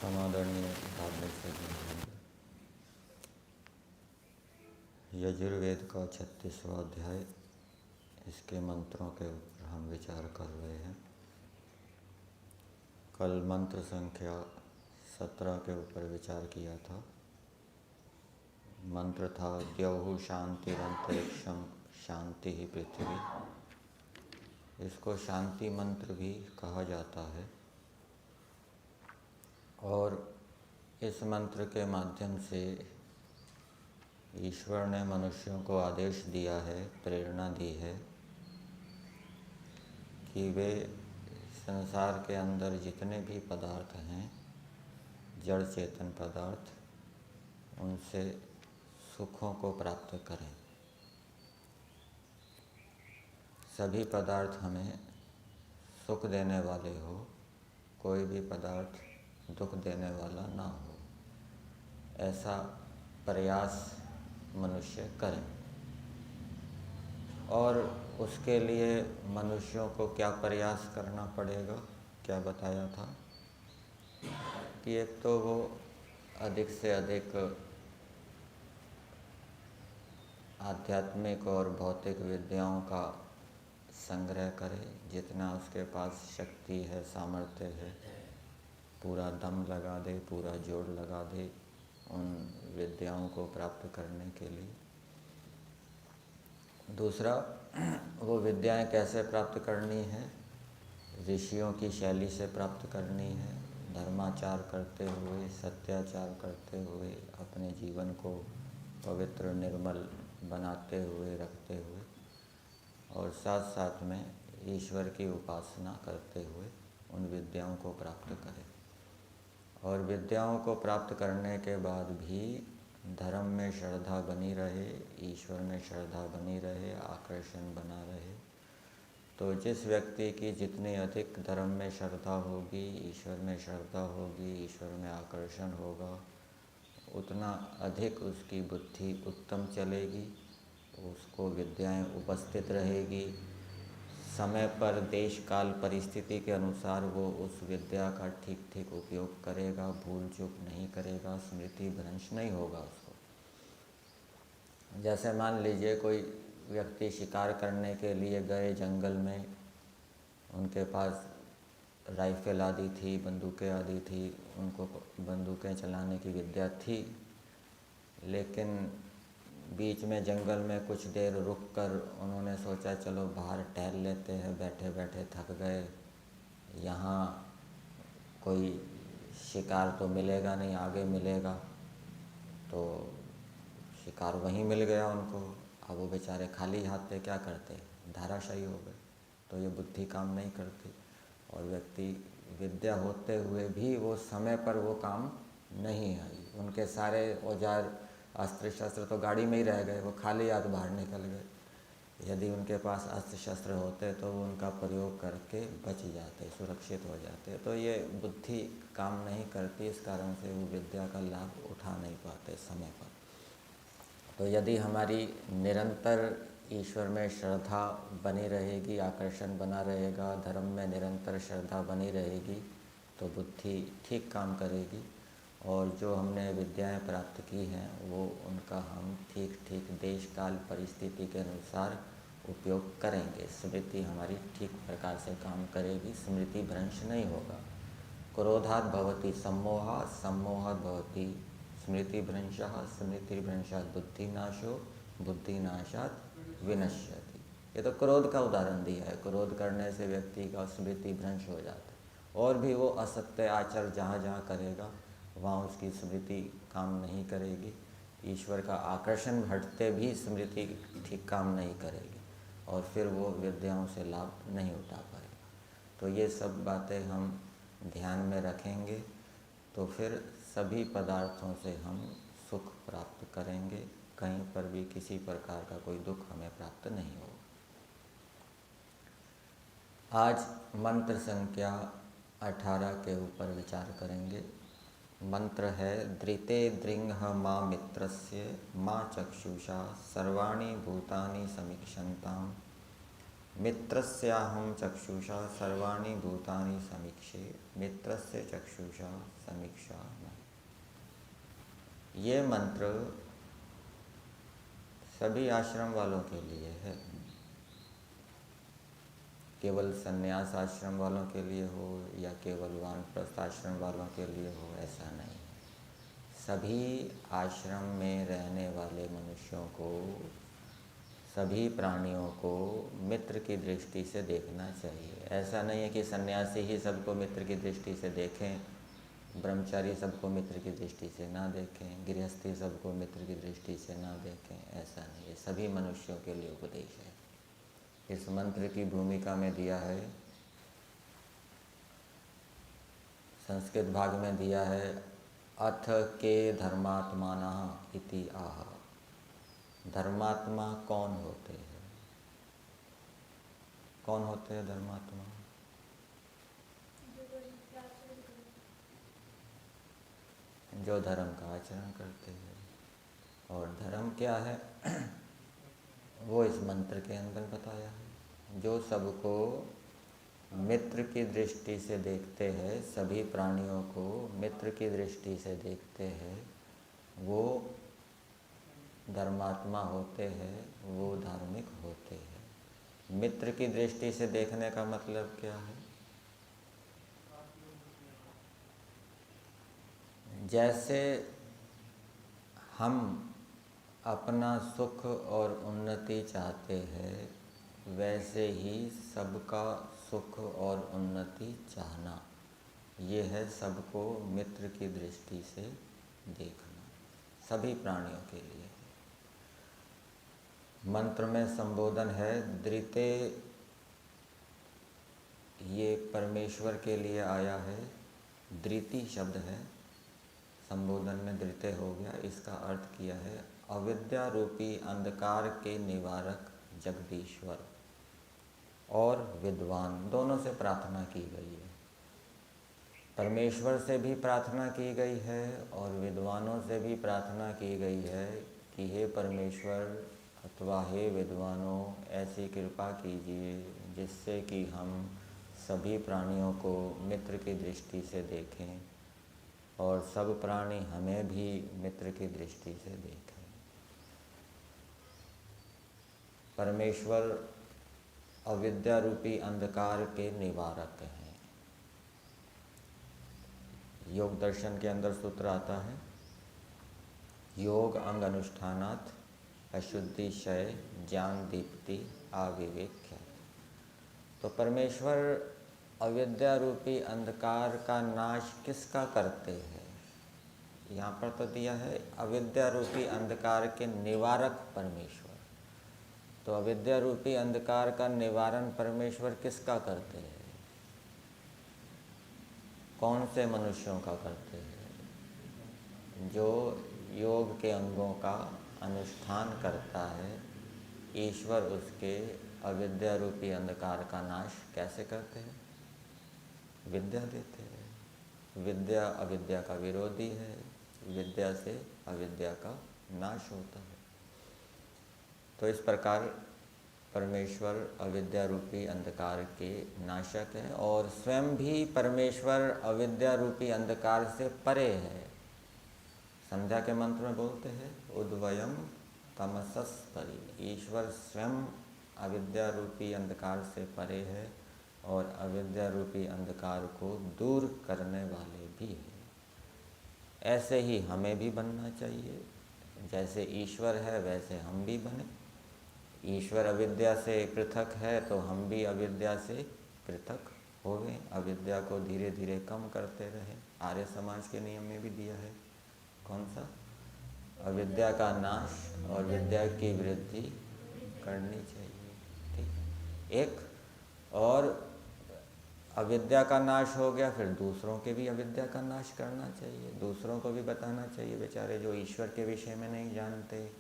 समादरणीय धार्मिक सज्जन, यजुर्वेद का 36वां अध्याय, इसके मंत्रों के ऊपर हम विचार कर रहे हैं। कल मंत्र संख्या 17 के ऊपर विचार किया था। मंत्र था द्यौः शांतिरंतरिक्षम शांति ही पृथ्वी। इसको शांति मंत्र भी कहा जाता है और इस मंत्र के माध्यम से ईश्वर ने मनुष्यों को आदेश दिया है, प्रेरणा दी है कि वे संसार के अंदर जितने भी पदार्थ हैं, जड़ चेतन पदार्थ, उनसे सुखों को प्राप्त करें। सभी पदार्थ हमें सुख देने वाले हो, कोई भी पदार्थ दुख देने वाला ना हो, ऐसा प्रयास मनुष्य करें। और उसके लिए मनुष्यों को क्या प्रयास करना पड़ेगा, क्या बताया था कि एक तो वो अधिक से अधिक आध्यात्मिक और भौतिक विद्याओं का संग्रह करे, जितना उसके पास शक्ति है, सामर्थ्य है, पूरा दम लगा दे, पूरा जोर लगा दे उन विद्याओं को प्राप्त करने के लिए। दूसरा, वो विद्याएं कैसे प्राप्त करनी है? ऋषियों की शैली से प्राप्त करनी है, धर्माचार करते हुए, सत्याचार करते हुए, अपने जीवन को पवित्र निर्मल बनाते हुए, रखते हुए, और साथ साथ में ईश्वर की उपासना करते हुए उन विद्याओं को प्राप्त करें। और विद्याओं को प्राप्त करने के बाद भी धर्म में श्रद्धा बनी रहे, ईश्वर में श्रद्धा बनी रहे, आकर्षण बना रहे। तो जिस व्यक्ति की जितनी अधिक धर्म में श्रद्धा होगी, ईश्वर में श्रद्धा होगी, ईश्वर में आकर्षण होगा, उतना अधिक उसकी बुद्धि उत्तम चलेगी, उसको विद्याएं उपस्थित रहेगी। समय पर देश काल परिस्थिति के अनुसार वो उस विद्या का ठीक ठीक उपयोग करेगा, भूल चूक नहीं करेगा, स्मृति भ्रंश नहीं होगा उसको। जैसे मान लीजिए कोई व्यक्ति शिकार करने के लिए गए जंगल में, उनके पास राइफल आदि थी, बंदूकें आदि थी, उनको बंदूकें चलाने की विद्या थी, लेकिन बीच में जंगल में कुछ देर रुककर उन्होंने सोचा चलो बाहर टहल लेते हैं, बैठे बैठे थक गए, यहाँ कोई शिकार तो मिलेगा नहीं, आगे मिलेगा। तो शिकार वहीं मिल गया उनको। अब वो बेचारे खाली हाथ थे, क्या करते, धाराशायी हो गए। तो ये बुद्धि काम नहीं करती और व्यक्ति विद्या होते हुए भी वो समय पर वो काम नहीं आई। उनके सारे औजार अस्त्र शस्त्र तो गाड़ी में ही रह गए, वो खाली हाथ बाहर निकल गए। यदि उनके पास अस्त्र शस्त्र होते तो वो उनका प्रयोग करके बच जाते, सुरक्षित हो जाते। तो ये बुद्धि काम नहीं करती, इस कारण से वो विद्या का लाभ उठा नहीं पाते समय पर। तो यदि हमारी निरंतर ईश्वर में श्रद्धा बनी रहेगी, आकर्षण बना रहेगा, धर्म में निरंतर श्रद्धा बनी रहेगी, तो बुद्धि ठीक काम करेगी और जो हमने विद्याएं प्राप्त की हैं वो उनका हम ठीक ठीक देश काल परिस्थिति के अनुसार उपयोग करेंगे। स्मृति हमारी ठीक प्रकार से काम करेगी, स्मृति भ्रंश नहीं होगा। क्रोधात् भवति सम्मोहः, सम्मोहात् भवति स्मृतिभ्रंशः, स्मृतिभ्रंशात् बुद्धिनाशो, बुद्धिनाशात् विनश्यति। ये तो क्रोध का उदाहरण दिया है। क्रोध करने से व्यक्ति का स्मृति भ्रंश हो जाता है, और भी वो असत्य आचर जहाँ जहाँ करेगा वहाँ उसकी स्मृति काम नहीं करेगी। ईश्वर का आकर्षण हटते भी स्मृति ठीक काम नहीं करेगी, और फिर वो विद्याओं से लाभ नहीं उठा पाएगा। तो ये सब बातें हम ध्यान में रखेंगे तो फिर सभी पदार्थों से हम सुख प्राप्त करेंगे, कहीं पर भी किसी प्रकार का कोई दुख हमें प्राप्त नहीं होगा। आज मंत्र संख्या 18 के ऊपर विचार करेंगे। मंत्र है धृते दृंह मा मित्रस्य मा चक्षुषा सर्वाणि भूतानि समीक्षन्ताम् मित्रस्याहं चक्षुषा सर्वाणि भूतानि समीक्षे मित्रस्य चक्षुषा समीक्षा न। ये मंत्र सभी आश्रम वालों के लिए है, केवल संन्यास आश्रम वालों के लिए हो या केवल वानप्रस्थ आश्रम वालों के लिए हो, ऐसा नहीं है। सभी आश्रम में रहने वाले मनुष्यों को, सभी प्राणियों को मित्र की दृष्टि से देखना चाहिए। ऐसा नहीं है कि सन्यासी ही सबको मित्र की दृष्टि से देखें, ब्रह्मचारी सबको मित्र की दृष्टि से ना देखें, गृहस्थी सबको मित्र की दृष्टि से ना देखें, ऐसा नहीं है। सभी मनुष्यों के लिए उपदेश है। इस मंत्र की भूमिका में दिया है, संस्कृत भाग में दिया है, अथ के धर्मात्मानः इति आह। धर्मात्मा कौन होते हैं? कौन होते हैं धर्मात्मा? जो धर्म का आचरण करते हैं। और धर्म क्या है वो इस मंत्र के अंदर बताया है। जो सबको मित्र की दृष्टि से देखते हैं, सभी प्राणियों को मित्र की दृष्टि से देखते हैं, वो धर्मात्मा होते हैं, वो धार्मिक होते हैं। मित्र की दृष्टि से देखने का मतलब क्या है? जैसे हम अपना सुख और उन्नति चाहते हैं, वैसे ही सबका सुख और उन्नति चाहना, ये है सबको मित्र की दृष्टि से देखना, सभी प्राणियों के लिए। मंत्र में संबोधन है धृते, ये परमेश्वर के लिए आया है। धृति शब्द है, संबोधन में धृते हो गया। इसका अर्थ किया है अविद्या रूपी अंधकार के निवारक जगदीश्वर और विद्वान, दोनों से प्रार्थना की गई है। परमेश्वर से भी प्रार्थना की गई है और विद्वानों से भी प्रार्थना की गई है कि हे परमेश्वर अथवा हे विद्वानों, ऐसी कृपा कीजिए जिससे कि हम सभी प्राणियों को मित्र की दृष्टि से देखें और सब प्राणी हमें भी मित्र की दृष्टि से देखें। परमेश्वर अविद्या रूपी अंधकार के निवारक हैं। योग दर्शन के अंदर सूत्र आता है, योग अंग अनुष्ठानात् अशुद्धि क्षय ज्ञान दीप्ति आविवेक्य। तो परमेश्वर अविद्या रूपी अंधकार का नाश किसका करते हैं? यहाँ पर तो दिया है अविद्या रूपी अंधकार के निवारक परमेश्वर। तो अविद्या रूपी अंधकार का निवारण परमेश्वर किसका करते हैं? कौन से मनुष्यों का करते हैं? जो योग के अंगों का अनुष्ठान करता है, ईश्वर उसके अविद्या रूपी अंधकार का नाश कैसे करते हैं? विद्या देते हैं। विद्या अविद्या का विरोधी है, विद्या से अविद्या का नाश होता है। तो इस प्रकार परमेश्वर अविद्या रूपी अंधकार के नाशक है और स्वयं भी परमेश्वर अविद्या रूपी अंधकार से परे है। संध्या के मंत्र में बोलते हैं उद्वयम तमसस परि, ईश्वर स्वयं अविद्या रूपी अंधकार से परे है और अविद्या रूपी अंधकार को दूर करने वाले भी है। ऐसे ही हमें भी बनना चाहिए, जैसे ईश्वर है वैसे हम भी बने। ईश्वर अविद्या से पृथक है तो हम भी अविद्या से पृथक होवें, अविद्या को धीरे धीरे कम करते रहें। आर्य समाज के नियम में भी दिया है, कौन सा? अविद्या का नाश और विद्या की वृद्धि करनी चाहिए। ठीक, एक और अविद्या का नाश हो गया, फिर दूसरों के भी अविद्या का नाश करना चाहिए, दूसरों को भी बताना चाहिए। बेचारे जो ईश्वर के विषय में नहीं जानते,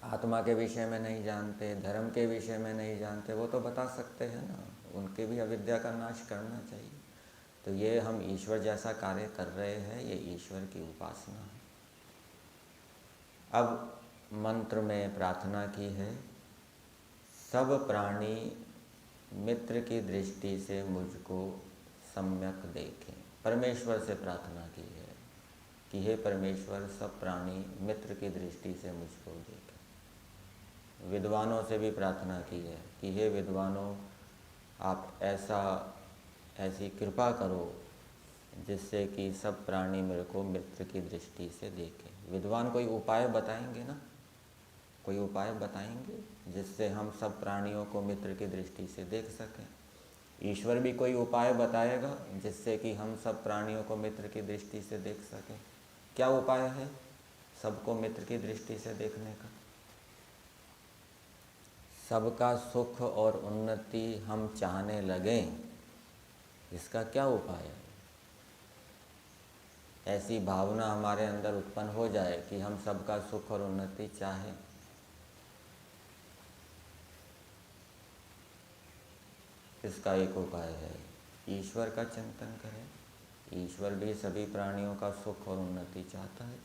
आत्मा के विषय में नहीं जानते, धर्म के विषय में नहीं जानते, वो तो बता सकते हैं ना, उनके भी अविद्या का नाश करना चाहिए। तो ये हम ईश्वर जैसा कार्य कर रहे हैं, ये ईश्वर की उपासना है। अब मंत्र में प्रार्थना की है, सब प्राणी मित्र की दृष्टि से मुझको सम्यक देखें। परमेश्वर से प्रार्थना की है कि हे परमेश्वर, सब प्राणी मित्र की दृष्टि से मुझको देखें। विद्वानों से भी प्रार्थना की है कि हे विद्वानों, आप ऐसी कृपा करो जिससे कि सब प्राणी मेरे को मित्र की दृष्टि से देखें। विद्वान कोई उपाय बताएंगे ना, कोई उपाय बताएंगे जिससे हम सब प्राणियों को मित्र की दृष्टि से देख सकें। ईश्वर भी कोई उपाय बताएगा जिससे कि हम सब प्राणियों को मित्र की दृष्टि से देख सकें। क्या उपाय है सबको मित्र की दृष्टि से देखने का? सबका सुख और उन्नति हम चाहने लगें, इसका क्या उपाय है? ऐसी भावना हमारे अंदर उत्पन्न हो जाए कि हम सबका सुख और उन्नति चाहें। इसका एक उपाय है, ईश्वर का चिंतन करें। ईश्वर भी सभी प्राणियों का सुख और उन्नति चाहता है,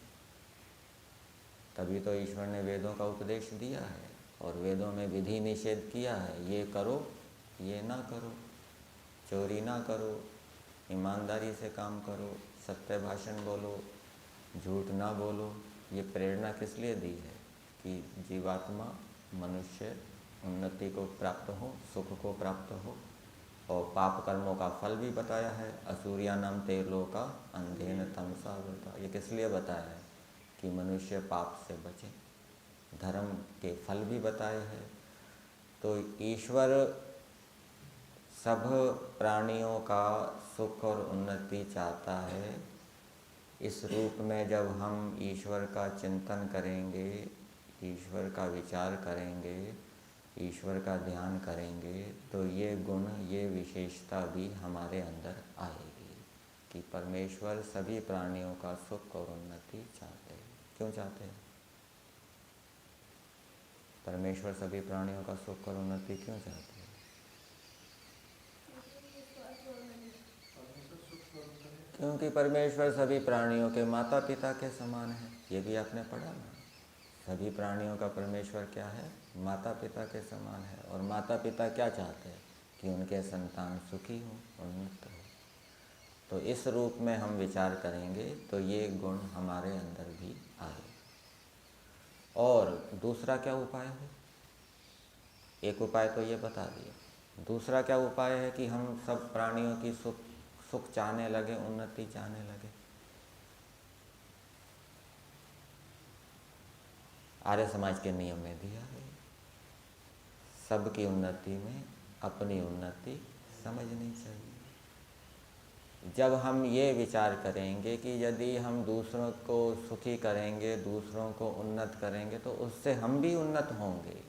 तभी तो ईश्वर ने वेदों का उपदेश दिया है और वेदों में विधि निषेध किया है, ये करो ये ना करो, चोरी ना करो, ईमानदारी से काम करो, सत्य भाषण बोलो, झूठ ना बोलो। ये प्रेरणा किस लिए दी है? कि जीवात्मा मनुष्य उन्नति को प्राप्त हो, सुख को प्राप्त हो। और पाप कर्मों का फल भी बताया है, असूर्या नाम ते लोका अंधेन तमसा वृता। ये किस लिए बताया है? कि मनुष्य पाप से बचे। धर्म के फल भी बताए हैं। तो ईश्वर सब प्राणियों का सुख और उन्नति चाहता है। इस रूप में जब हम ईश्वर का चिंतन करेंगे, ईश्वर का विचार करेंगे, ईश्वर का ध्यान करेंगे, तो ये गुण, ये विशेषता भी हमारे अंदर आएगी कि परमेश्वर सभी प्राणियों का सुख और उन्नति चाहते हैं। क्यों चाहते हैं? परमेश्वर सभी प्राणियों का सुख और उन्नति क्यों चाहते हैं? क्योंकि परमेश्वर सभी प्राणियों के माता पिता के समान है। ये भी आपने पढ़ा ना, सभी प्राणियों का परमेश्वर क्या है? माता पिता के समान है। और माता पिता क्या चाहते हैं? कि उनके संतान सुखी हों, उन्नत हो। तो इस रूप में हम विचार करेंगे तो ये गुण हमारे अंदर भी आए। और दूसरा क्या उपाय है? एक उपाय तो ये बता दिया, दूसरा क्या उपाय है? कि हम सब प्राणियों की सुख चाहने लगे, उन्नति चाहने लगे। आर्य समाज के नियम में दिया है, सबकी उन्नति में अपनी उन्नति समझनी चाहिए। जब हम ये विचार करेंगे कि यदि हम दूसरों को सुखी करेंगे, दूसरों को उन्नत करेंगे, तो उससे हम भी उन्नत होंगे,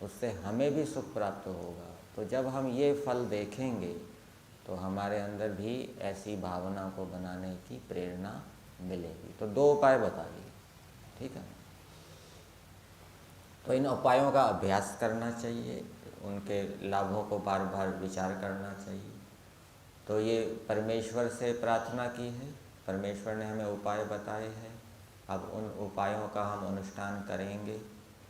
उससे हमें भी सुख प्राप्त होगा। तो जब हम ये फल देखेंगे तो हमारे अंदर भी ऐसी भावना को बनाने की प्रेरणा मिलेगी। तो दो उपाय बता दिए, ठीक है। तो इन उपायों का अभ्यास करना चाहिए, उनके लाभों को बार बार विचार करना चाहिए। तो ये परमेश्वर से प्रार्थना की है, परमेश्वर ने हमें उपाय बताए हैं। अब उन उपायों का हम अनुष्ठान करेंगे,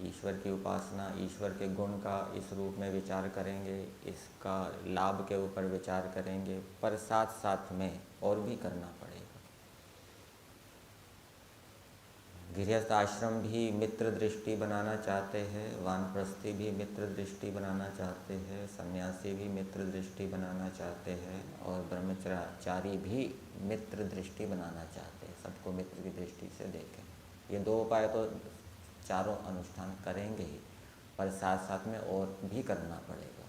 ईश्वर की उपासना, ईश्वर के गुण का इस रूप में विचार करेंगे, इसका लाभ के ऊपर विचार करेंगे, पर साथ साथ में और भी करना पड़ेगा। गृहस्थ आश्रम भी मित्र दृष्टि बनाना चाहते हैं, वानप्रस्थी भी मित्र दृष्टि बनाना चाहते हैं, सन्यासी भी मित्र दृष्टि बनाना चाहते हैं और ब्रह्मचारी भी मित्र दृष्टि बनाना चाहते हैं। सबको मित्र की दृष्टि से देखें। ये दो उपाय तो चारों अनुष्ठान करेंगे ही, पर साथ साथ में और भी करना पड़ेगा।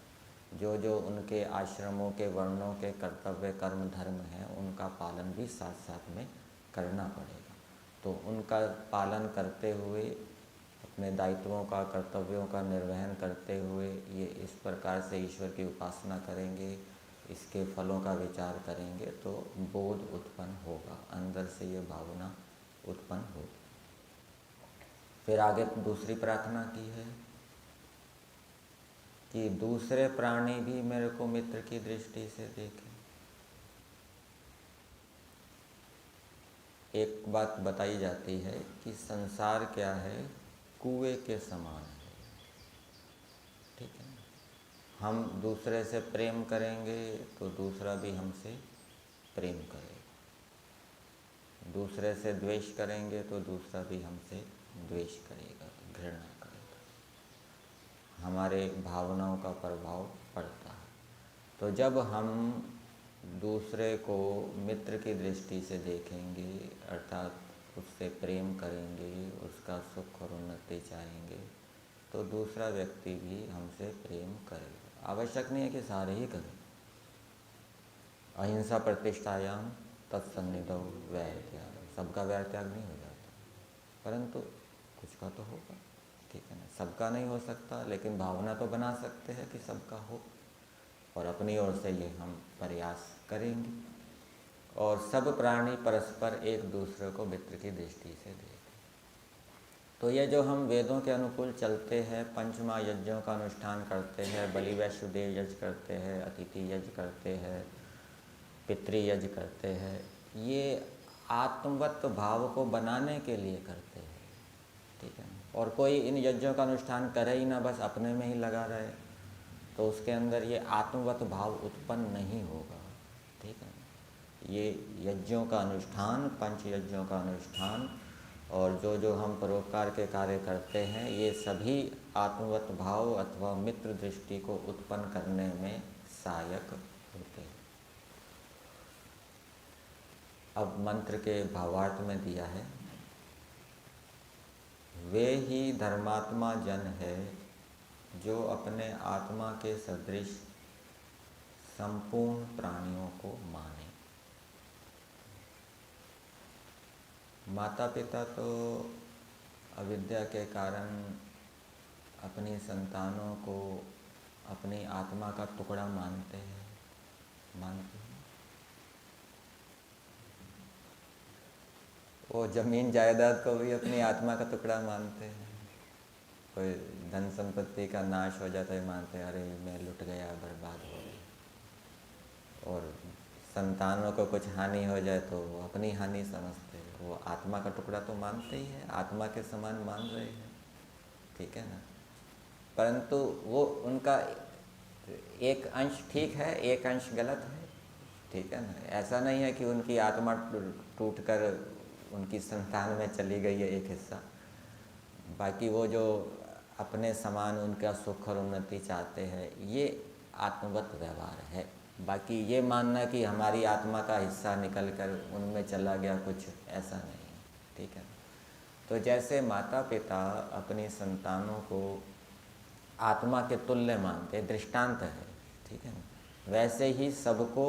जो जो उनके आश्रमों के वर्णों के कर्तव्य कर्म धर्म हैं, उनका पालन भी साथ साथ में करना पड़ेगा। तो उनका पालन करते हुए, अपने दायित्वों का, कर्तव्यों का निर्वहन करते हुए ये इस प्रकार से ईश्वर की उपासना करेंगे, इसके फलों का विचार करेंगे तो बोध उत्पन्न होगा, अंदर से ये भावना उत्पन्न होगी। फिर आगे दूसरी प्रार्थना की है कि दूसरे प्राणी भी मेरे को मित्र की दृष्टि से देखें। एक बात बताई जाती है कि संसार क्या है, कुएं के समान है, ठीक है। हम दूसरे से प्रेम करेंगे तो दूसरा भी हमसे प्रेम करेगा, दूसरे से द्वेष करेंगे तो दूसरा भी हमसे द्वेष करेगा, घृणा करेगा, हमारे भावनाओं का प्रभाव पड़ता है। तो जब हम दूसरे को मित्र की दृष्टि से देखेंगे, अर्थात उससे प्रेम करेंगे, उसका सुख और उन्नति चाहेंगे, तो दूसरा व्यक्ति भी हमसे प्रेम करेगा। आवश्यक नहीं है कि सारे ही करें। अहिंसा प्रतिष्ठायाम तत्सन्निधौ वैर त्याग, सबका वैर त्याग नहीं हो जाता, परंतु कुछ का तो होगा, ठीक है ना। सबका नहीं हो सकता, लेकिन भावना तो बना सकते हैं कि सबका हो, और अपनी ओर से ये हम प्रयास करेंगे। और सब प्राणी परस्पर एक दूसरे को मित्र की दृष्टि से देखें। तो ये जो हम वेदों के अनुकूल चलते हैं, पंचमा यज्ञों का अनुष्ठान करते हैं, बलि वैश्वदेव यज्ञ करते हैं, अतिथि यज्ञ करते हैं, पितृ यज्ञ करते हैं, ये आत्मवत भाव को बनाने के लिए करते हैं, ठीक है। और कोई इन यज्ञों का अनुष्ठान करे ही ना, बस अपने में ही लगा रहे, तो उसके अंदर ये आत्मवत भाव उत्पन्न नहीं होगा, ठीक है। ये यज्ञों का अनुष्ठान, पंच यज्ञों का अनुष्ठान और जो जो हम परोपकार के कार्य करते हैं, ये सभी आत्मवत भाव अथवा मित्र दृष्टि को उत्पन्न करने में सहायक होते हैं। अब मंत्र के भावार्थ में दिया है, वे ही धर्मात्मा जन है जो अपने आत्मा के सदृश संपूर्ण प्राणियों को माने। माता पिता तो अविद्या के कारण अपनी संतानों को अपनी आत्मा का टुकड़ा मानते हैं। वो जमीन जायदाद को भी अपनी आत्मा का टुकड़ा मानते हैं। कोई धन संपत्ति का नाश हो जाता है, मानते हैं अरे मैं लुट गया, बर्बाद हो गया। और संतानों को कुछ हानि हो जाए तो वो अपनी हानि समझते हैं। वो आत्मा का टुकड़ा तो मानते ही है, आत्मा के समान मान रहे हैं, ठीक है ना। परंतु वो उनका एक अंश ठीक है, एक अंश गलत है, ठीक है ना। ऐसा नहीं है कि उनकी आत्मा टूट कर उनकी संतान में चली गई है एक हिस्सा, बाकी वो जो अपने समान उनका सुख और उन्नति चाहते हैं, ये आत्मवत व्यवहार है। बाकी ये मानना कि हमारी आत्मा का हिस्सा निकल कर उनमें चला गया, कुछ ऐसा नहीं, ठीक है। तो जैसे माता पिता अपनी संतानों को आत्मा के तुल्य मानते, दृष्टांत है, ठीक है ना, वैसे ही सबको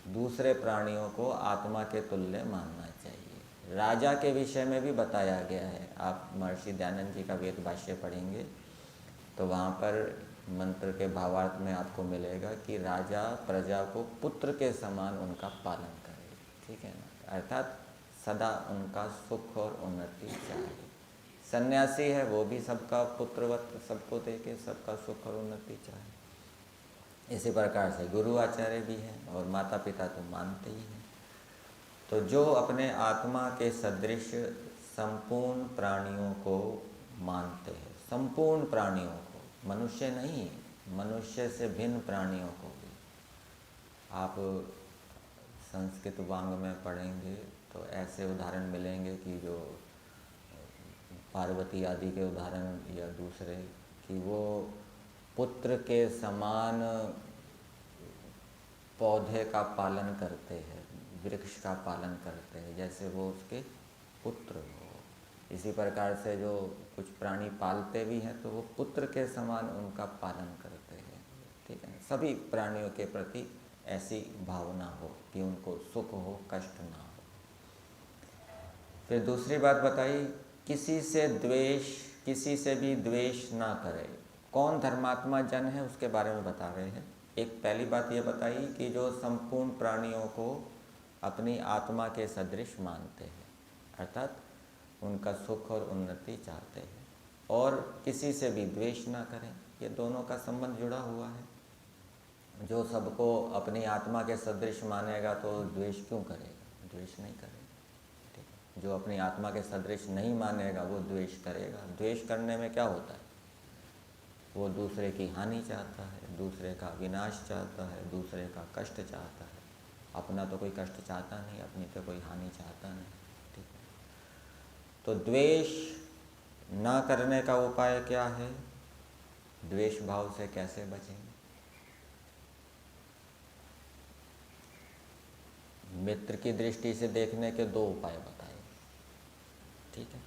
दूसरे प्राणियों को आत्मा के तुल्य मानना चाहिए। राजा के विषय में भी बताया गया है। आप महर्षि दयानंद जी का वेद भाष्य पढ़ेंगे तो वहाँ पर मंत्र के भावार्थ में आपको मिलेगा कि राजा प्रजा को पुत्र के समान उनका पालन करे, ठीक है ना। अर्थात सदा उनका सुख और उन्नति चाहे। सन्यासी है वो भी सबका पुत्रवत सबको देके सबका सुख और उन्नति चाहे। इसी प्रकार से गुरु आचार्य भी हैं और माता पिता तो मानते ही हैं। तो जो अपने आत्मा के सदृश संपूर्ण प्राणियों को मानते हैं, संपूर्ण प्राणियों को, मनुष्य नहीं, मनुष्य से भिन्न प्राणियों को भी। आप संस्कृत वांग में पढ़ेंगे तो ऐसे उदाहरण मिलेंगे कि जो पार्वती आदि के उदाहरण या दूसरे, कि वो पुत्र के समान पौधे का पालन करते हैं, वृक्ष का पालन करते हैं, जैसे वो उसके पुत्र हो। इसी प्रकार से जो कुछ प्राणी पालते भी हैं तो वो पुत्र के समान उनका पालन करते हैं, ठीक है। सभी प्राणियों के प्रति ऐसी भावना हो कि उनको सुख हो, कष्ट ना हो। फिर दूसरी बात बताई, किसी से भी द्वेष ना करे। कौन धर्मात्मा जन है उसके बारे में बता रहे हैं। एक पहली बात ये बताई कि जो संपूर्ण प्राणियों को अपनी आत्मा के सदृश मानते हैं, अर्थात उनका सुख और उन्नति चाहते हैं, और किसी से भी द्वेष ना करें। ये दोनों का संबंध जुड़ा हुआ है। जो सबको अपनी आत्मा के सदृश मानेगा तो द्वेष क्यों करेगा? द्वेष नहीं करेगा, ठीक है। जो अपनी आत्मा के सदृश नहीं मानेगा वो द्वेष करेगा। द्वेष करने में क्या होता है? वो दूसरे की हानि चाहता है, दूसरे का विनाश चाहता है, दूसरे का कष्ट चाहता है। अपना तो कोई कष्ट चाहता नहीं, अपनी तो कोई हानि चाहता नहीं, ठीक है। तो द्वेष ना करने का उपाय क्या है? द्वेष भाव से कैसे बचें? मित्र की दृष्टि से देखने के दो उपाय बताए, ठीक है।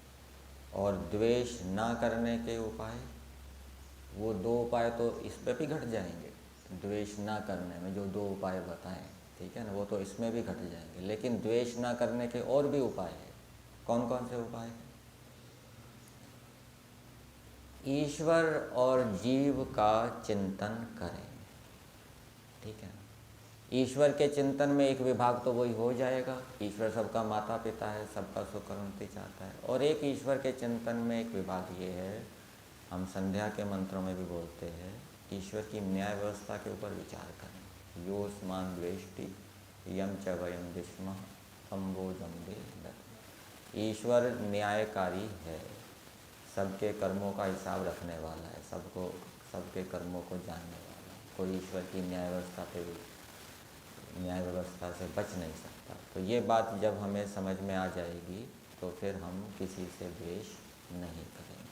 और द्वेष ना करने के उपाय, वो दो उपाय तो इस पे भी घट जाएंगे। द्वेष ना करने में जो दो उपाय बताएं, ठीक है ना, वो तो इसमें भी घट जाएंगे। लेकिन द्वेष ना करने के और भी उपाय हैं। कौन कौन से उपाय हैं? ईश्वर और जीव का चिंतन करें, ठीक है। ईश्वर के चिंतन में एक विभाग तो वही हो जाएगा, ईश्वर सबका माता पिता है, सबका सुख और उन्नति चाहता है। और एक ईश्वर के चिंतन में एक विभाग ये है, हम संध्या के मंत्रों में भी बोलते हैं, ईश्वर की न्याय व्यवस्था के ऊपर विचार करें। योस्मान द्वेष्टि यम च वयम विस्मः अम्बोजम दे। ईश्वर न्यायकारी है, सबके कर्मों का हिसाब रखने वाला है, सबके कर्मों को जानने वाला है। कोई ईश्वर की न्याय व्यवस्था से बच नहीं सकता। तो ये बात जब हमें समझ में आ जाएगी तो फिर हम किसी से द्वेष नहीं करेंगे।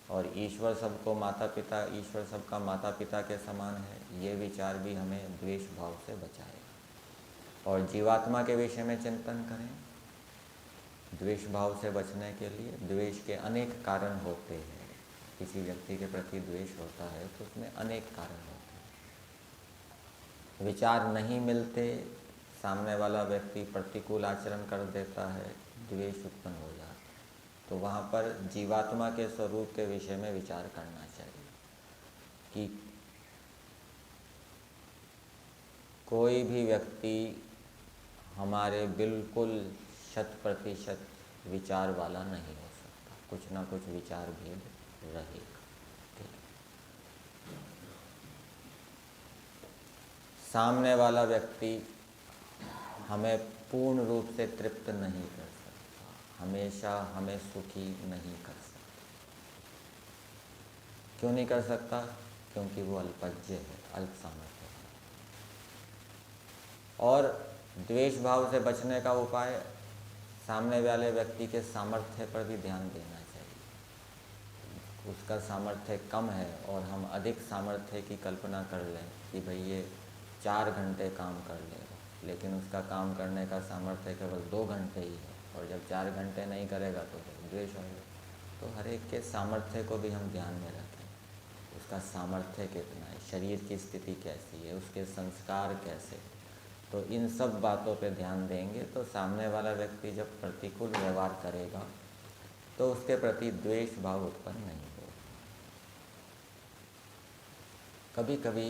और ईश्वर सबको माता पिता, ईश्वर सबका माता पिता के समान है, ये विचार भी हमें द्वेष भाव से बचाएगा। और जीवात्मा के विषय में चिंतन करें। द्वेष भाव से बचने के लिए द्वेष के अनेक कारण होते हैं। किसी व्यक्ति के प्रति द्वेष होता है तो उसमें अनेक कारण होते हैं। विचार नहीं मिलते, सामने वाला व्यक्ति प्रतिकूल आचरण कर देता है, द्वेष उत्पन्न हो जाता है। तो वहाँ पर जीवात्मा के स्वरूप के विषय में विचार करना चाहिए कि कोई भी व्यक्ति हमारे बिल्कुल 100% विचार वाला नहीं हो सकता, कुछ ना कुछ विचार भेद रहेगा, ठीक। सामने वाला व्यक्ति हमें पूर्ण रूप से तृप्त नहीं कर सकता, हमेशा हमें सुखी नहीं कर सकता। क्यों नहीं कर सकता? क्योंकि वो अल्पज्ञ है, अल्प सामर्थ्य है। और द्वेष भाव से बचने का उपाय, सामने वाले व्यक्ति के सामर्थ्य पर भी ध्यान देना चाहिए। उसका सामर्थ्य कम है और हम अधिक सामर्थ्य की कल्पना कर लें कि भाई ये 4 घंटे काम कर लेगा, लेकिन उसका काम करने का सामर्थ्य केवल 2 घंटे ही है, और जब 4 घंटे नहीं करेगा तो द्वेष होगा। तो हर एक के सामर्थ्य को भी हम ध्यान में रखें, उसका सामर्थ्य कितना है, शरीर की स्थिति कैसी है, उसके संस्कार कैसे हैं। तो इन सब बातों पे ध्यान देंगे तो सामने वाला व्यक्ति जब प्रतिकूल व्यवहार करेगा तो उसके प्रति द्वेष भाव उत्पन्न नहीं होगा। कभी कभी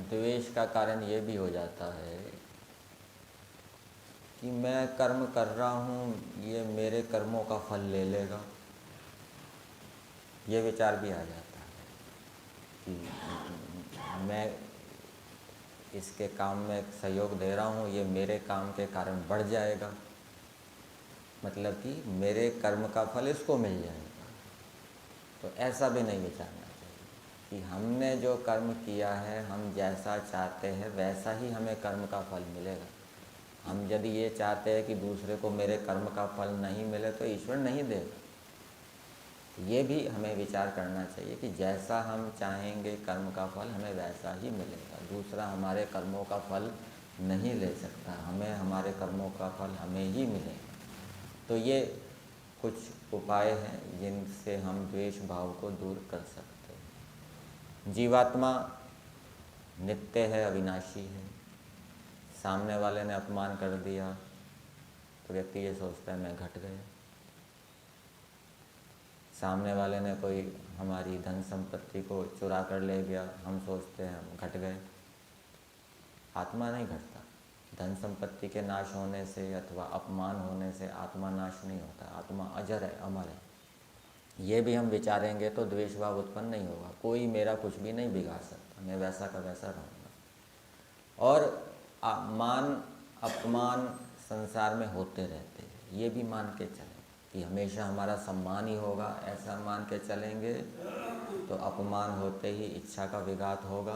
द्वेष का कारण ये भी हो जाता है कि मैं कर्म कर रहा हूँ, ये मेरे कर्मों का फल ले लेगा, ये विचार भी आ जाता है कि मैं इसके काम में सहयोग दे रहा हूँ, ये मेरे काम के कारण बढ़ जाएगा, मतलब कि मेरे कर्म का फल इसको मिल जाएगा। तो ऐसा भी नहीं विचारना चाहिए कि हमने जो कर्म किया है, हम जैसा चाहते हैं वैसा ही हमें कर्म का फल मिलेगा। हम यदि ये चाहते हैं कि दूसरे को मेरे कर्म का फल नहीं मिले तो ईश्वर नहीं देगा। ये भी हमें विचार करना चाहिए कि जैसा हम चाहेंगे कर्म का फल हमें वैसा ही मिलेगा। दूसरा हमारे कर्मों का फल नहीं ले सकता, हमें हमारे कर्मों का फल हमें ही मिलेगा। तो ये कुछ उपाय हैं जिनसे हम द्वेष भाव को दूर कर सकते हैं। जीवात्मा नित्य है, अविनाशी है। सामने वाले ने अपमान कर दिया तो व्यक्ति ये सोचता है मैं घट गया। सामने वाले ने कोई हमारी धन संपत्ति को चुरा कर ले गया, हम सोचते हैं हम घट गए। आत्मा नहीं घटता। धन संपत्ति के नाश होने से अथवा अपमान होने से आत्मा नाश नहीं होता, आत्मा अजर है, अमर है। ये भी हम विचारेंगे तो द्वेष भाव उत्पन्न नहीं होगा। कोई मेरा कुछ भी नहीं बिगाड़ सकता, मैं वैसा का वैसा रहूँगा। और मान अपमान संसार में होते रहते हैं, ये भी मान के चलें कि हमेशा हमारा सम्मान ही होगा। ऐसा मान के चलेंगे तो अपमान होते ही इच्छा का विघात होगा,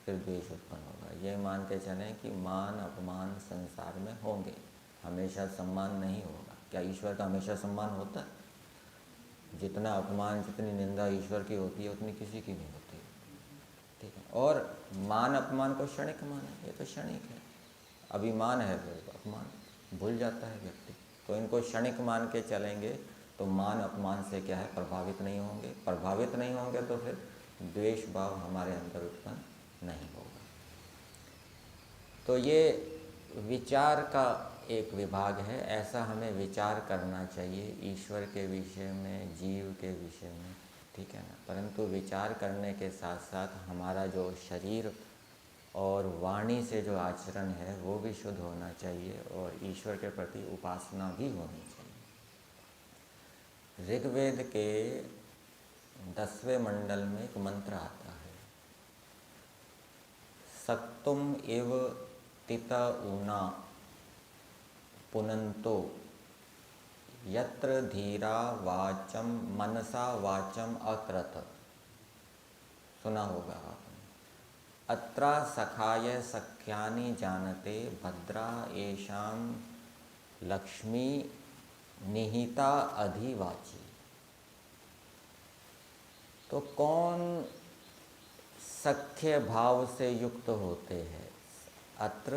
फिर द्वेष उत्पन्न होगा। ये मान के चलें कि मान अपमान संसार में होंगे, हमेशा सम्मान नहीं होगा। क्या ईश्वर का हमेशा सम्मान होता है? जितना अपमान जितनी निंदा ईश्वर की होती है उतनी किसी की नहीं होती, ठीक है। और मान अपमान को क्षणिक माने, ये तो क्षणिक है। अभिमान है फिर अपमान भूल जाता है व्यक्ति। तो इनको क्षणिक मान के चलेंगे तो मान अपमान से क्या है, प्रभावित नहीं होंगे। प्रभावित नहीं होंगे तो फिर द्वेष भाव हमारे अंदर उत्पन्न नहीं होगा। तो ये विचार का एक विभाग है, ऐसा हमें विचार करना चाहिए ईश्वर के विषय में, जीव के विषय में, ठीक है ना। परंतु विचार करने के साथ साथ हमारा जो शरीर और वाणी से जो आचरण है वो भी शुद्ध होना चाहिए और ईश्वर के प्रति उपासना भी होनी चाहिए। ऋग्वेद के 10वें मंडल में एक मंत्र आता है, सक्तुम एव तिता ऊना पुनंतो यत्र धीरा वाचम मनसा वाचम अकृत। सुना होगा आपने। अत्रा सखाय सख्यानि जानते भद्रा येषां लक्ष्मी निहिता अधिवाची। तो कौन सख्य भाव से युक्त होते हैं? अत्र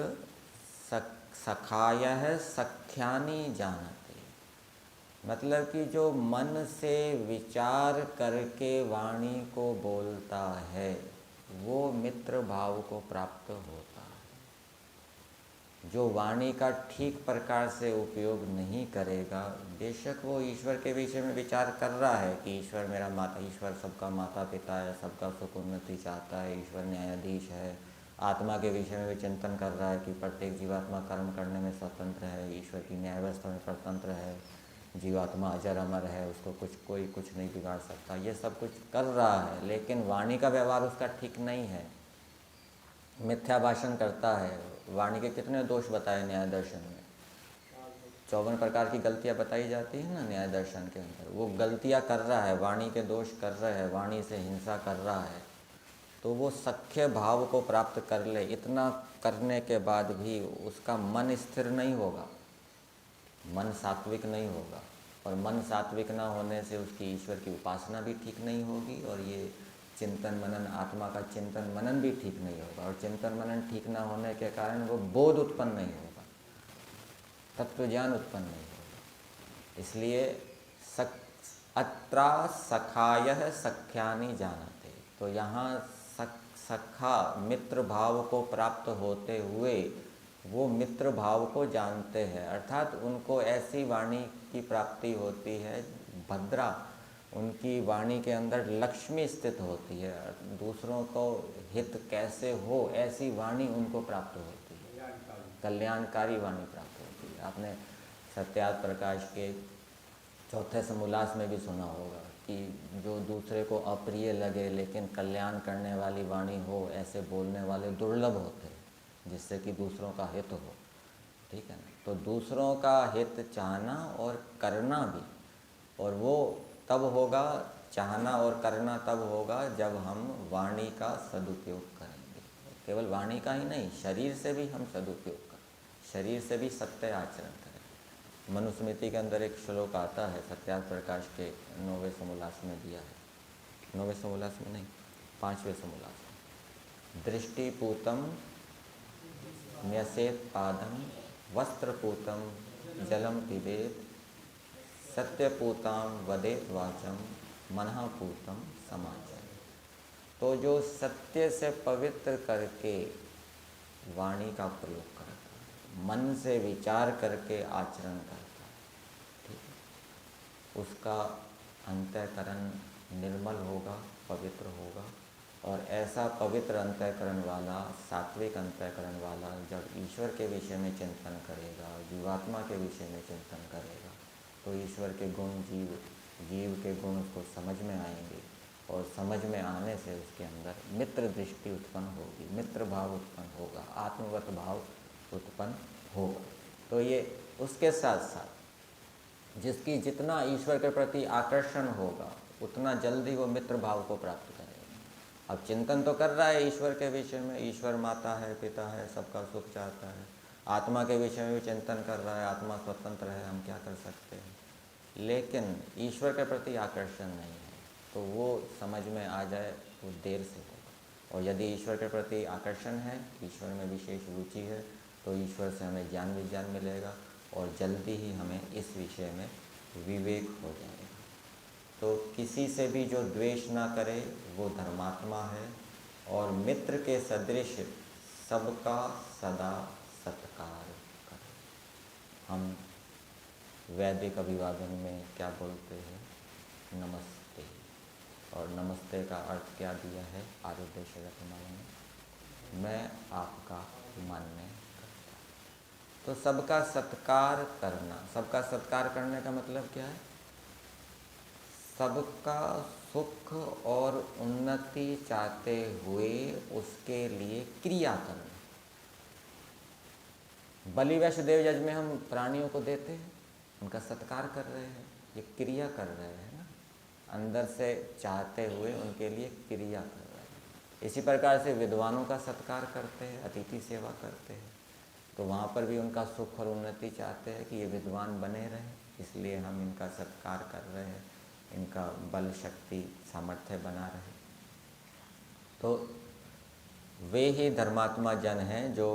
सखायः सख्यानि जानते, मतलब कि जो मन से विचार करके वाणी को बोलता है वो मित्र भाव को प्राप्त होता है। जो वाणी का ठीक प्रकार से उपयोग नहीं करेगा, बेशक वो ईश्वर के विषय में विचार कर रहा है कि ईश्वर मेरा माता, ईश्वर सबका माता पिता है, सबका सुख उन्नति चाहता है, ईश्वर न्यायाधीश है। आत्मा के विषय में भी चिंतन कर रहा है कि प्रत्येक जीवात्मा कर्म करने में स्वतंत्र है, ईश्वर की न्याय व्यवस्था में स्वतंत्र है, जीवात्मा अजर अमर है, उसको कोई कुछ नहीं बिगाड़ सकता। ये सब कुछ कर रहा है, लेकिन वाणी का व्यवहार उसका ठीक नहीं है, मिथ्या भाषण करता है। वाणी के कितने दोष बताए न्याय दर्शन में? 54 प्रकार की गलतियां बताई जाती है ना न्याय दर्शन के अंदर। वो गलतियां कर रहा है, वाणी के दोष कर रहा है, वाणी से हिंसा कर रहा है, तो वो सख्य भाव को प्राप्त कर ले, इतना करने के बाद भी उसका मन स्थिर नहीं होगा, मन सात्विक नहीं होगा। और मन सात्विक ना होने से उसकी ईश्वर की उपासना भी ठीक नहीं होगी और ये चिंतन मनन, आत्मा का चिंतन मनन भी ठीक नहीं होगा। और चिंतन मनन ठीक ना होने के कारण वो बोध उत्पन्न नहीं होगा, तत्व ज्ञान उत्पन्न नहीं होगा। इसलिए अत्रा सखायः सख्यानि जानते, तो यहाँ सखा मित्र भाव को प्राप्त होते हुए वो मित्र भाव को जानते हैं, अर्थात उनको ऐसी वाणी की प्राप्ति होती है, भद्रा, उनकी वाणी के अंदर लक्ष्मी स्थित होती है, दूसरों को हित कैसे हो ऐसी वाणी उनको प्राप्त होती है, कल्याणकारी वाणी प्राप्त होती है। आपने सत्यार्थ प्रकाश के चौथे समोल्लास में भी सुना होगा कि जो दूसरे को अप्रिय लगे लेकिन कल्याण करने वाली वाणी हो, ऐसे बोलने वाले दुर्लभ होते हैं, जिससे कि दूसरों का हित हो, ठीक है ना। तो दूसरों का हित चाहना और करना भी, और वो तब होगा, चाहना और करना तब होगा जब हम वाणी का सदुपयोग करेंगे। केवल वाणी का ही नहीं, शरीर से भी हम सदुपयोग करें, शरीर से भी सत्य आचरण करें। मनुस्मृति के अंदर एक श्लोक आता है, सत्यार्थ प्रकाश के 9वें समोल्लास में दिया है, 9वें समोल्लास में नहीं, 5वें समोल्लास में, दृष्टिपूतम न्यसेत पादम वस्त्रपूतम जलम पिबेत सत्यपूताम वदेत वाचम मनःपूतम समाचर। तो जो सत्य से पवित्र करके वाणी का प्रयोग करता है, मन से विचार करके आचरण करता है, ठीक है, उसका अंतःकरण निर्मल होगा, पवित्र होगा। और ऐसा पवित्र अंतःकरण वाला, सात्विक अंतःकरण वाला जब ईश्वर के विषय में चिंतन करेगा, जीवात्मा के विषय में चिंतन करेगा, तो ईश्वर के गुण, जीव के गुण उसको समझ में आएंगे। और समझ में आने से उसके अंदर मित्र दृष्टि उत्पन्न होगी, मित्र भाव उत्पन्न होगा, आत्मवत भाव उत्पन्न होगा। तो ये उसके साथ साथ जिसकी जितना ईश्वर के प्रति आकर्षण होगा, उतना जल्दी वो मित्र भाव को प्राप्त करेगा। अब चिंतन तो कर रहा है ईश्वर के विषय में, ईश्वर माता है, पिता है, सबका सुख चाहता है, आत्मा के विषय में भी चिंतन कर रहा है, आत्मा स्वतंत्र है, हम क्या कर सकते हैं। लेकिन ईश्वर के प्रति आकर्षण नहीं है, तो वो समझ में आ जाए वो देर से होगा। और यदि ईश्वर के प्रति आकर्षण है, ईश्वर में विशेष रुचि है, तो ईश्वर से हमें ज्ञान विज्ञान मिलेगा और जल्दी ही हमें इस विषय में विवेक हो जाएगा। तो किसी से भी जो द्वेष ना करे वो धर्मात्मा है, और मित्र के सदृश सबका सदा सत्कार करे। हम वैदिक अभिवादन में क्या बोलते हैं? नमस्ते। और नमस्ते का अर्थ क्या दिया है आरुद्ध शरतमाला में? मैं आपका मान्य करता। तो सबका सत्कार करना, सबका सत्कार करने का मतलब क्या है? सबका सुख और उन्नति चाहते हुए उसके लिए क्रिया करना। बलि वैष्णदेव यज्ञ में हम प्राणियों को देते हैं, उनका सत्कार कर रहे हैं, ये क्रिया कर रहे हैं ना, अंदर से चाहते हुए उनके लिए क्रिया कर रहे हैं। इसी प्रकार से विद्वानों का सत्कार करते हैं, अतिथि सेवा करते हैं, तो वहाँ पर भी उनका सुख और उन्नति चाहते हैं कि ये विद्वान बने रहें, इसलिए हम इनका सत्कार कर रहे हैं, इनका बल शक्ति सामर्थ्य बना रहे। तो वे ही धर्मात्मा जन हैं जो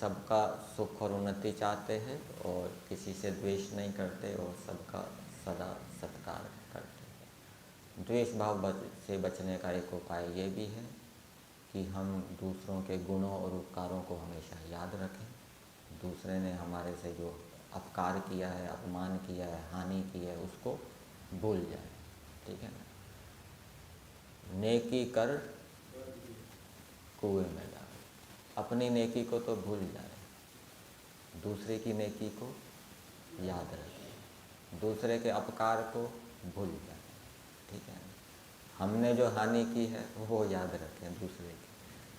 सबका सुख और उन्नति चाहते हैं और किसी से द्वेष नहीं करते और सबका सदा सत्कार करते हैं। द्वेष भाव से बचने का एक उपाय ये भी है कि हम दूसरों के गुणों और उपकारों को हमेशा याद रखें। दूसरे ने हमारे से जो अपकार किया है, अपमान किया है, हानि की है, उसको भूल जाए, ठीक है ना। नेकी कर कुएं में डाल, अपनी नेकी को तो भूल जाए, दूसरे की नेकी को याद रखे, दूसरे के अपकार को भूल जाए, ठीक है ना। हमने जो हानि की है वो याद रखें दूसरे की,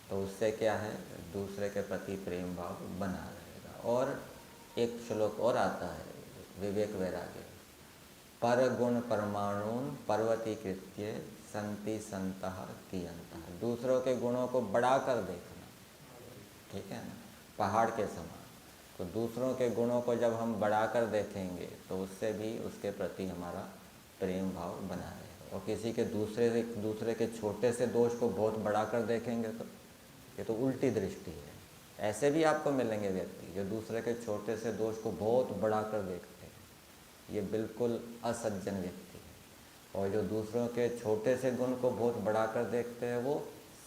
तो उससे क्या है, दूसरे के प्रति प्रेम भाव बना रहेगा। और एक श्लोक और आता है विवेक वैराग्य, पर गुण परमाणुन पर्वतीकृत्य संति संतः कियंतः। दूसरों के गुणों को बढ़ा कर देखना, ठीक है ना, पहाड़ के समान। तो दूसरों के गुणों को जब हम बढ़ा कर देखेंगे तो उससे भी उसके प्रति हमारा प्रेम भाव बना रहेगा। और किसी के दूसरे के छोटे से दोष को बहुत बढ़ा कर देखेंगे तो ये तो उल्टी दृष्टि है। ऐसे भी आपको मिलेंगे व्यक्ति जो दूसरे के छोटे से दोष को बहुत बढ़ा कर देखते हैं, ये बिल्कुल असज्जन व्यक्ति है। और जो दूसरों के छोटे से गुण को बहुत बढ़ा कर देखते हैं वो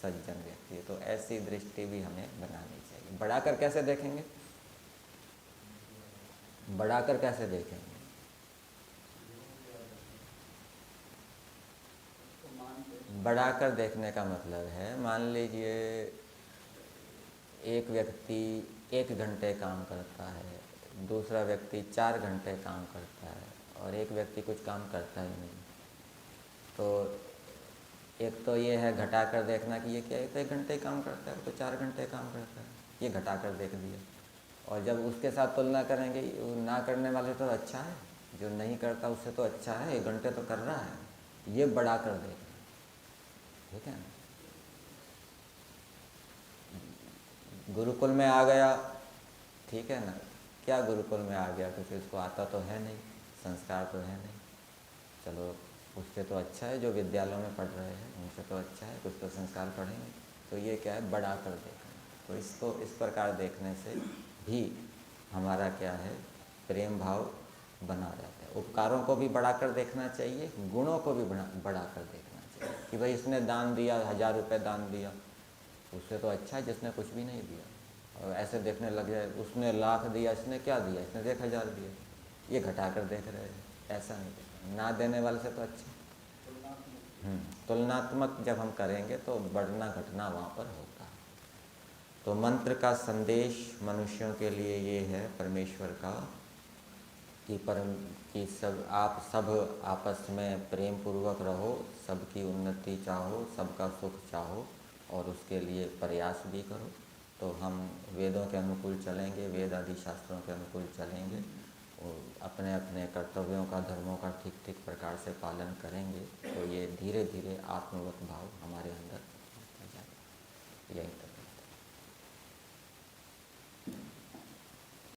सज्जन व्यक्ति है। तो ऐसी दृष्टि भी हमें बनानी चाहिए। बढ़ाकर कैसे देखेंगे? बढ़ाकर कैसे देखेंगे? बढ़ाकर देखने का मतलब है, मान लीजिए एक व्यक्ति 1 घंटे काम करता है, दूसरा व्यक्ति 4 घंटे काम करता है और एक व्यक्ति कुछ काम करता ही नहीं। तो एक तो ये है घटाकर देखना कि ये क्या है, तो 1 घंटे काम करता है, तो 4 घंटे काम करता है, ये घटाकर देख दिया। और जब उसके साथ तुलना करेंगे, वो ना करने वाले तो अच्छा है, जो नहीं करता उससे तो अच्छा है, 1 घंटे तो कर रहा है, ये बढ़ाकर देखना, ठीक है ना। गुरुकुल में आ गया, ठीक है ना, क्या गुरुकुल में आ गया, कुछ इसको आता तो है नहीं, संस्कार तो है नहीं। चलो उससे तो अच्छा है जो विद्यालयों में पढ़ रहे हैं, उनसे तो अच्छा है, कुछ तो संस्कार पढ़ेंगे। तो ये क्या है, बढ़ा कर देखना। तो इसको इस प्रकार देखने से भी हमारा क्या है, प्रेम भाव बना रहता है। उपकारों को भी बढ़ाकर देखना चाहिए, गुणों को भी बढ़ाकर देखना चाहिए कि भाई इसने दान दिया, 1000 रुपये दान दिया, उससे तो अच्छा है जिसने कुछ भी नहीं दिया। और ऐसे देखने लग जाए, उसने लाख दिया, इसने क्या दिया, इसने 1000 दिया, ये घटाकर देख रहे हैं। ऐसा नहीं देखना, ना देने वाले से तो अच्छा। तुलनात्मक जब हम करेंगे तो बढ़ना घटना वहाँ पर होता है। तो मंत्र का संदेश मनुष्यों के लिए ये है परमेश्वर का कि आप सब आपस में प्रेम पूर्वक रहो, सबकी उन्नति चाहो, सबका सुख चाहो और उसके लिए प्रयास भी करो। तो हम वेदों के अनुकूल चलेंगे, वेद आदि शास्त्रों के अनुकूल चलेंगे और अपने अपने कर्तव्यों का, धर्मों का ठीक ठीक प्रकार से पालन करेंगे, तो ये धीरे धीरे आत्मवत भाव हमारे अंदर आ जाएगा। यही